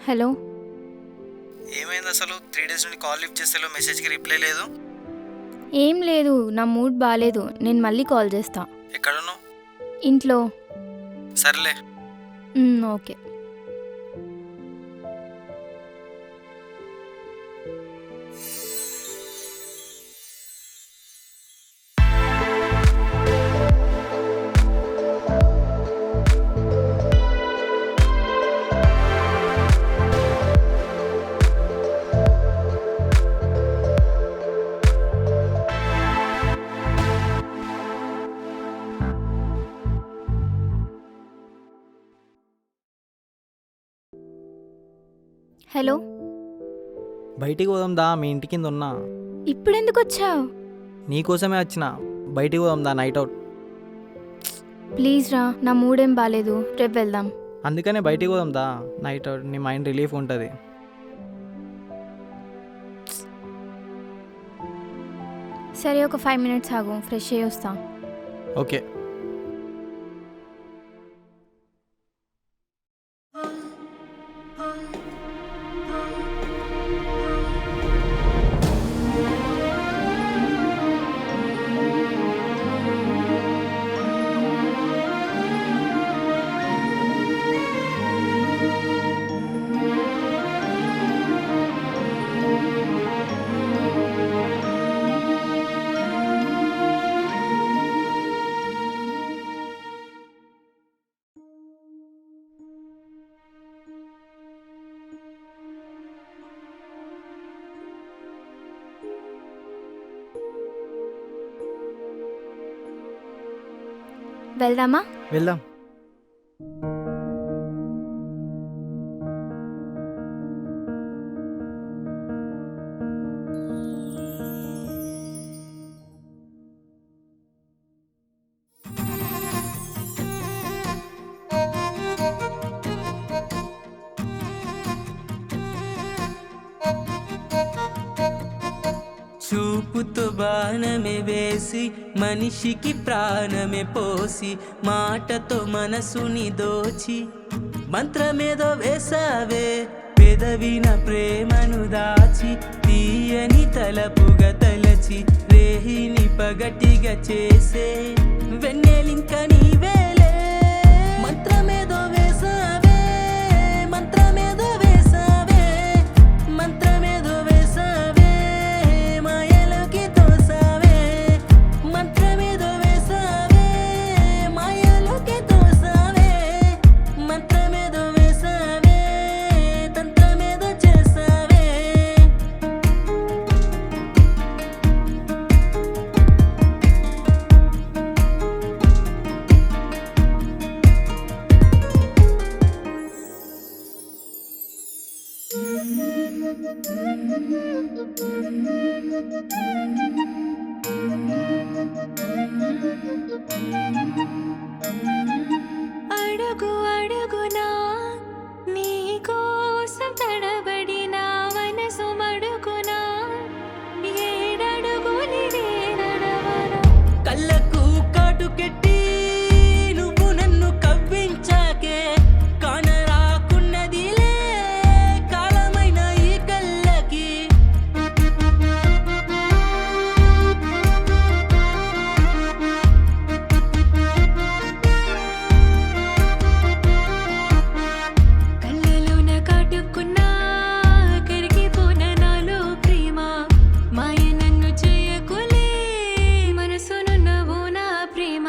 Hello. ఏమైంది అసలు? 3 days నుండి కాల్ లిఫ్ట్ చేస్తేలో మెసేజ్కి రిప్లై లేదు. ఏం లేదు, నా మూడ్ బాగాలేదు. నేను మళ్ళీ కాల్ చేస్తా. ఎక్కడున్నావు? ఇంట్లో. సర్లే. ఓకే. హలో. బయటికి పోదాం దా, మీ ఇంటి కింద ఉన్నా. ఇప్పుడెందుకు వచ్చావు? నీకోసమే వచ్చిన. బయటికి పోదాం దా, నైట్ అవుట్. ప్లీజ్ రా, నా మూడేం బాగాలేదు. రేపు వెళ్దాం. అందుకనే బయటికి పోదాం దా, నైట్ అవుట్. నీ మైండ్ రిలీఫ్ ఉంటుంది. సరే, ఒక 5 minutes ఆగు, ఫ్రెష్ అయ్యి వస్తా. ఓకే. వెళ్దామా? వెళ్దాం. చూపుతో బాణమే వేసి మనిషికి ప్రాణమే పోసి మాటతో మనసుని దోచి మంత్రమేదో వేసావే పెదవిన ప్రేమను దాచి తీయని తలపుగా తలచి రేహిని పగటిగా చేసే వెన్నెలింక నీవేలే మంత్రమేదో వేసావే మంత్రమేదో వేసావే మంత్రమేదో వేసావే మాయలోకి తోసావే మంత్రమేదో వేసావే మాయలోకి తోసావే మంత్రమేదో వేసావే తంత్రమేదో చేసావే అడుగు అడుగునా నీ కోసం తడబడిన మనసు మడుగునా ఏడడుగులినే నడవనా కళ్ళకు కాటుకెట్టి నువ్వు నన్ను కవ్వించాకే కానరాకున్నదిలే కాలమైన ఈ కళ్ళకి కళ్ళలోన కాటుకున్నా కరిగిపోన నాలో ప్రేమ మాయ నన్ను చేయకులే మనసునున్నవు నా ప్రేమ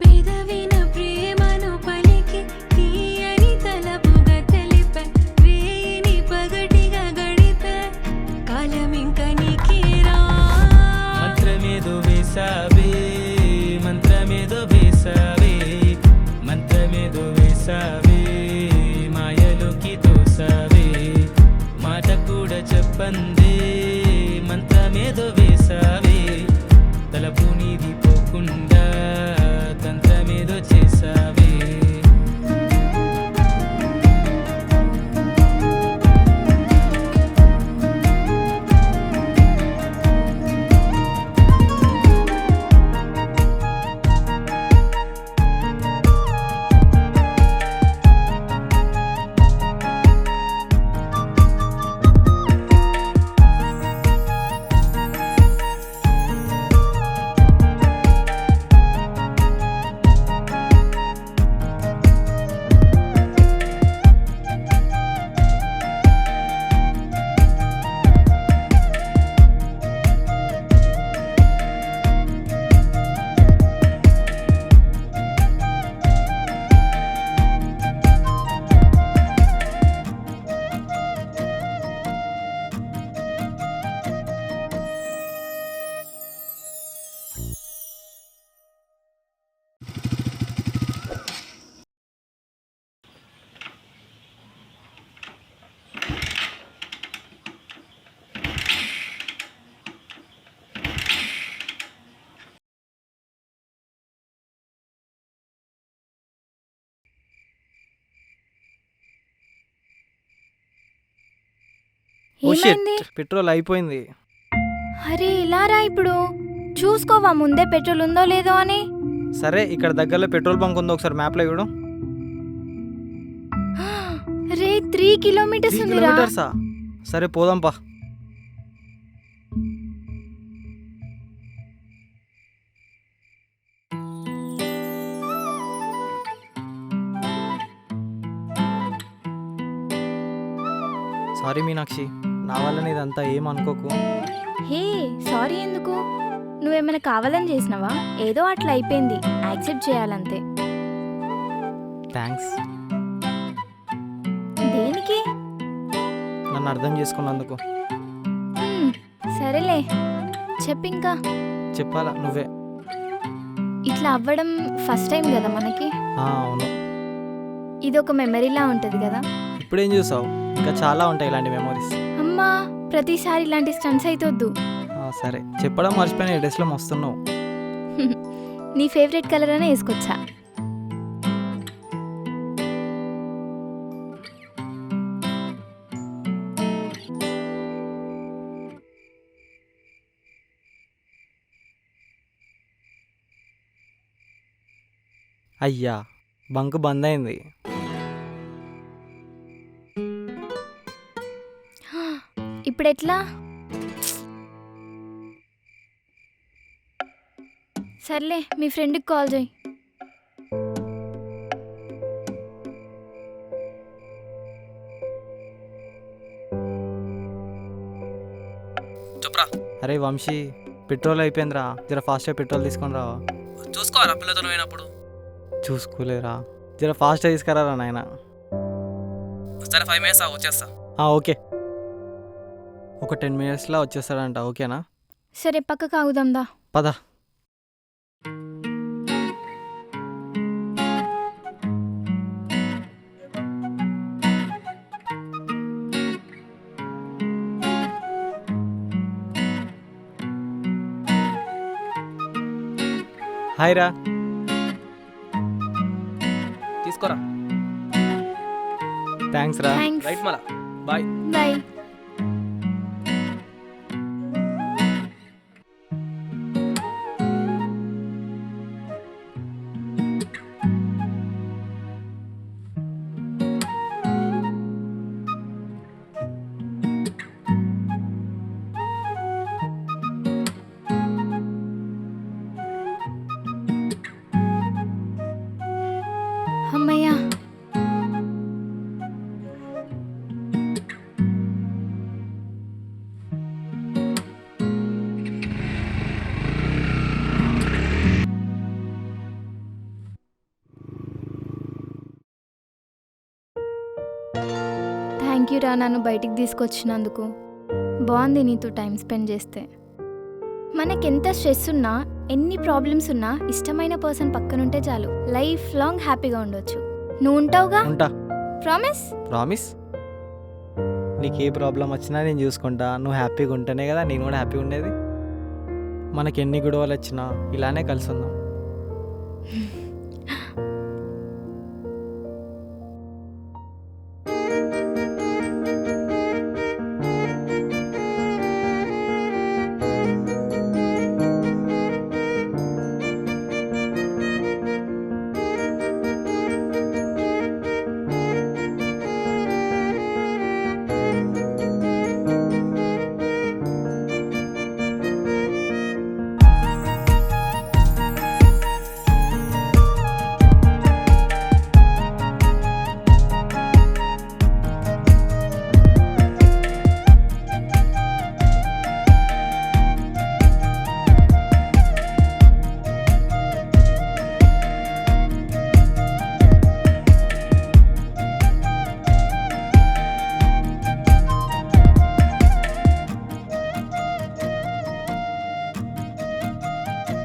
పెదవిన ప్రేమను పలికి తీయని తలపుగా తెలిపే రేయిని పగటిగా గడిపే కాలం ఇంక నీకేరా మంత్రమేదో వేసావే మంత్రమేదో వేసావే మంత్రమేదో వేసావే మాయలోకి తోసావే మాట కూడా చెప్పందే మంత్రమేదో వేసావే తలపు నీది పోకుండా తంత్రమేదో చేసావే ఓ షిట్, ఏమైంది? పెట్రోల్ అయిపోయింది. అరే ఇలా రా ఇప్పుడు. చూసుకోవా ముందే పెట్రోల్ ఉందో లేదో అని. సరే ఇక్కడ దగ్గరలో పెట్రోల్ బంక్ ఉందో ఒకసారి మ్యాప్లో ఇవ్వడం. రే 3 కిలోమీటర్స్ 3 ఉందిరా. కిలోమీటర్సా? సరే పోదాంపా. సారీ మీనాక్షి, నా వల్ల ఇదంతా ఏం అనుకోకు. హే సారీ ఎందుకు? నువ్వేమైనా కావాలని చేసినావా? ఏదో అట్లా అయిపోయింది, యాక్సెప్ట్ చేయాలంతే. థ్యాంక్స్ దేనికి? నన్ను అర్థం చేసుకున్నందుకు. సరేలే చెప్పింకా. చెప్పాలా నువ్వే. ఇట్లా అవ్వడం ఫస్ట్ టైం కదా మనకి. అవును. ఇదొక మెమరీలా ఉంటుంది కదా. ఇప్పుడేం చూసావు? ఇంకా చాలా ఉంటాయి ఇలాంటి మెమోరీస్. అమ్మా ప్రతిసారి ఇలాంటి స్టన్స్ అయితే వద్దు. సరే చెప్పడం మర్చిపోయిన ఈ డ్రెస్లో వస్తున్నావు. నీ ఫేవరెట్ కలర్ అనే వేసుకొచ్చా. అయ్యా బంక్ బంద్ అయింది. ఇప్పుడు ఎట్లా? సర్లే మీ ఫ్రెండ్కి కాల్ చేయి. చెప్పరా. అరే వంశీ, పెట్రోల్ అయిపోయిందిరా, జర ఫాస్ట్గా పెట్రోల్ తీసుకొని రావా. చూసుకోవాలా పిల్లతో పోయినప్పుడు. చూసుకోలేరా, జర ఫాస్ట్గా తీసుకురా నాయన. సరే 5 minutes వచ్చేస్తా. ఓకే, ఒక 10 minutesలో వచ్చేస్తాడంట. ఓకేనా? సరే పక్కకు ఆగుదాందా. పద. హాయ్ రా. తీసుకోరా. థ్యాంక్స్ రా. థ్యాంక్స్. రైట్ మళ్ళా. బాయ్. బాయ్. అమ్మయ్యా. థ్యాంక్ యూ రా నన్ను బయటికి తీసుకొచ్చినందుకు. బాగుంది నీతో టైం స్పెండ్ చేస్తే. మనకెంత స్ట్రెస్ ఉన్నా, ఎన్ని ప్రాబ్లమ్స్ ఉన్నా ఇష్టమైన పర్సన్ పక్కనుంటే చాలు, లైఫ్ లాంగ్ హ్యాపీగా ఉండొచ్చు. నువ్వు ఉంటావుగా? ఉంటా. ప్రామిస్? ప్రామిస్. నీకు ఏ ప్రాబ్లం వచ్చినా నేను చూసుకుంటా. నువ్వు హ్యాపీగా ఉంటేనే కదా నేను కూడా హ్యాపీగా ఉండేది. మనకి ఎన్ని గొడవలు వచ్చినా ఇలానే కలిసి ఉందాం.